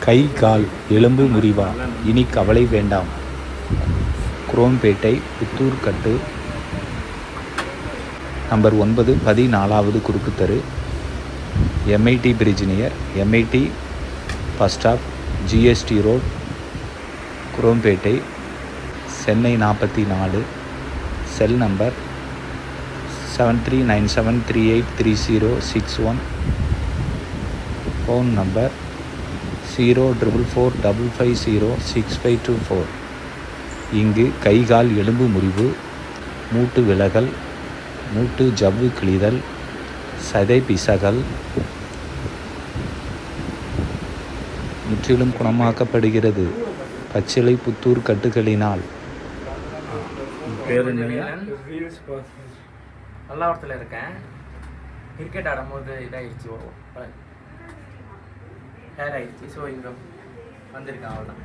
கை கால் எலும்பு முறிவா? இனி கவலை வேண்டாம். குரோம்பேட்டை புத்தூர்கட்டு நம்பர் 9 14வது குறுக்கு தெரு, MIT bridge near MIT bus stop, GST road, Chromepet, Chennai 44. Cell number 7397383061. Phone number 04455065524. இங்கு கைகால் எலும்பு முறிவு, மூட்டு விலகல், மூட்டு ஜவ்வு கிழிதல், சதை பிசகல் முற்றிலும் குணமாக்கப்படுகிறது பச்சிலை புத்தூர் கட்டுகளினால். பல்லாவரத்தில் இருக்கேன். கிரிக்கெட் ஆடும்போது இதாகிடுச்சு, ஹேர் ஆகிடுச்சு. ஸோ இங்கே வந்திருக்கேன், அவ்வளோதான்.